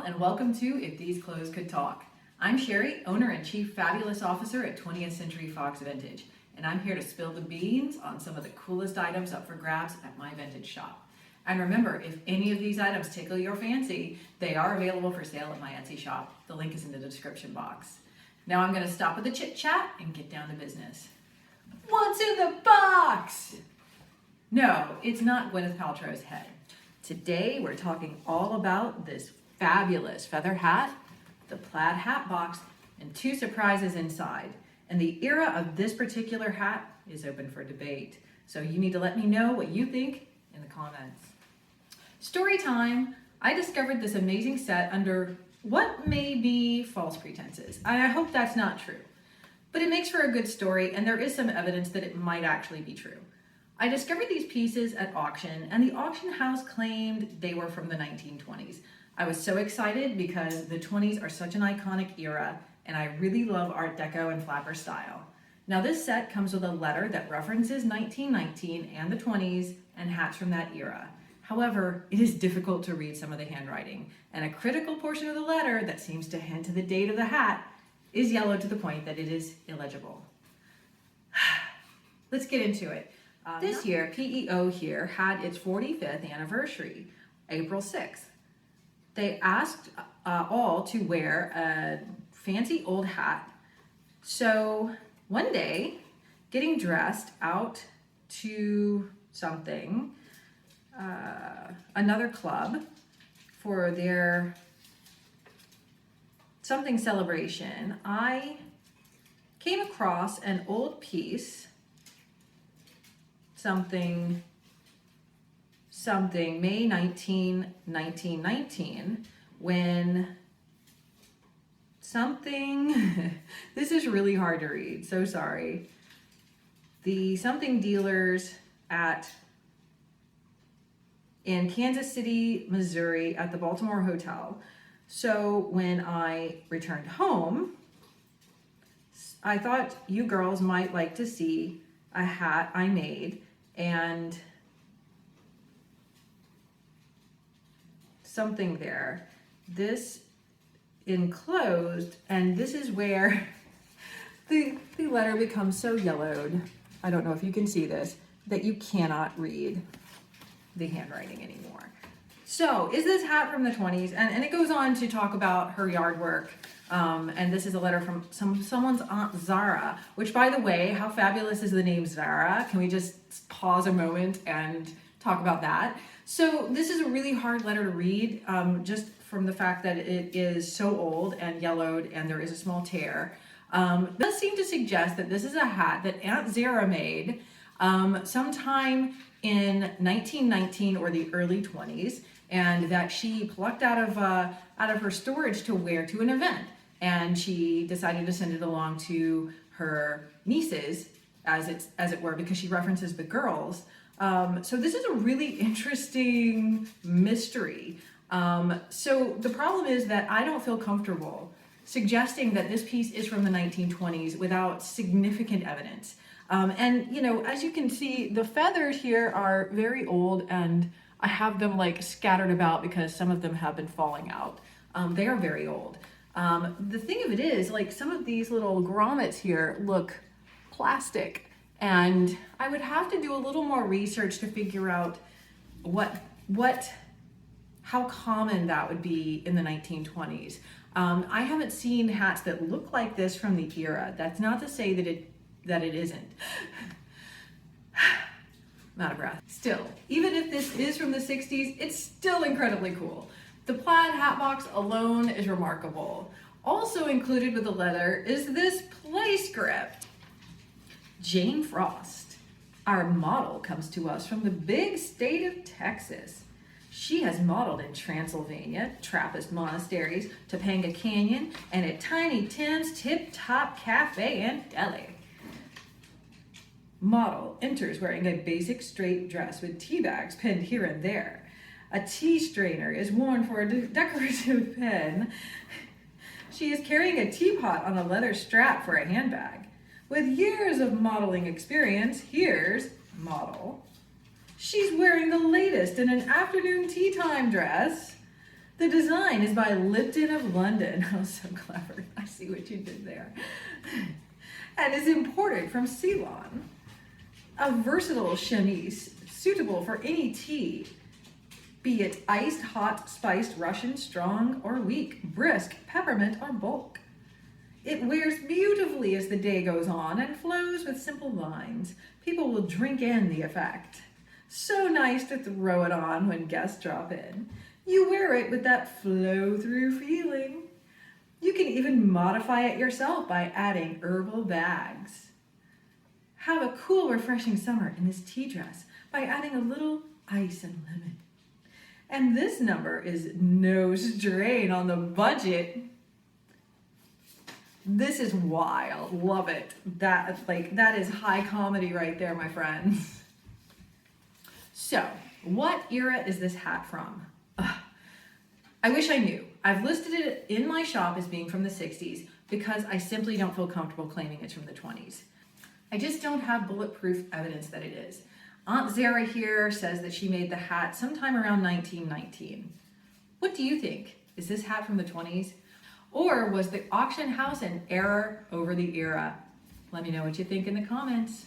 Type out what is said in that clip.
and welcome to If These Clothes Could Talk. I'm Sherry, owner and chief fabulous officer at 20th Century Fox Vintage, and I'm here to spill the beans on some of the coolest items up for grabs at my vintage shop. And remember, if any of these items tickle your fancy, they are available for sale at my Etsy shop. The link is in the description box. Now I'm going to stop with the chit chat and get down to business. What's in the box? No, it's not Gwyneth Paltrow's head. Today we're talking all about this fabulous feather hat, the plaid hat box, and two surprises inside. And the era of this particular hat is open for debate. So you need to let me know what you think in the comments. Story time. I discovered this amazing set under what may be false pretenses. I hope that's not true. But it makes for a good story, and there is some evidence that it might actually be true. I discovered these pieces at auction, and the auction house claimed they were from the 1920s. I was so excited because the 20s are such an iconic era, and I really love Art Deco and flapper style. Now this set comes with a letter that references 1919 and the 20s and hats from that era. However, it is difficult to read some of the handwriting, and a critical portion of the letter that seems to hint to the date of the hat is yellow to the point that it is illegible. Let's get into it. This year, PEO here had its 45th anniversary, April 6th. They asked all to wear a fancy old hat. So one day, getting dressed out to something, another club for their something celebration, I came across an old piece, something, May 19, 1919, when something, this is really hard to read, so sorry. The something dealers in Kansas City, Missouri at the Baltimore Hotel. So when I returned home, I thought you girls might like to see a hat I made, and something there. This enclosed, and this is where the letter becomes so yellowed, I don't know if you can see this, that you cannot read the handwriting anymore. So is this hat from the 20s? And it goes on to talk about her yard work. And this is a letter from someone's Aunt Zara, which, by the way, how fabulous is the name Zara? Can we just pause a moment and talk about that? So this is a really hard letter to read, just from the fact that it is so old and yellowed and there is a small tear. It does seem to suggest that this is a hat that Aunt Zara made sometime in 1919 or the early 20s, and that she plucked out of her storage to wear to an event. And she decided to send it along to her nieces, as it were, because she references the girls. So this is a really interesting mystery. So the problem is that I don't feel comfortable suggesting that this piece is from the 1920s without significant evidence. And you know, as you can see, the feathers here are very old, and I have them like scattered about because some of them have been falling out. They are very old. The thing of it is, like, some of these little grommets here look plastic, and I would have to do a little more research to figure out how common that would be in the 1920s. I haven't seen hats that look like this from the era. That's not to say that it isn't. I'm out of breath. Still, even if this is from the 60s, it's still incredibly cool. The plaid hat box alone is remarkable. Also included with the letter is this play script. Jane Frost, our model, comes to us from the big state of Texas. She has modeled in Transylvania, Trappist monasteries, Topanga Canyon, and at Tiny Tim's Tip Top Cafe and Deli. Model enters wearing a basic straight dress with tea bags pinned here and there. A tea strainer is worn for a decorative pen. She is carrying a teapot on a leather strap for a handbag. With years of modeling experience, here's model. She's wearing the latest in an afternoon tea time dress. The design is by Lipton of London. Oh, so clever. I see what you did there. And is imported from Ceylon. A versatile chemise suitable for any tea, be it iced, hot, spiced, Russian, strong or weak, brisk, peppermint or bulk. It wears beautifully as the day goes on and flows with simple lines. People will drink in the effect. So nice to throw it on when guests drop in. You wear it with that flow-through feeling. You can even modify it yourself by adding herbal bags. Have a cool, refreshing summer in this tea dress by adding a little ice and lemon. And this number is no strain on the budget. This is wild. Love it. That is high comedy right there, my friends. So, what era is this hat from? I wish I knew. I've listed it in my shop as being from the 60s because I simply don't feel comfortable claiming it's from the 20s. I just don't have bulletproof evidence that it is. Aunt Zara here says that she made the hat sometime around 1919. What do you think? Is this hat from the 20s? Or was the auction house an error over the era? Let me know what you think in the comments.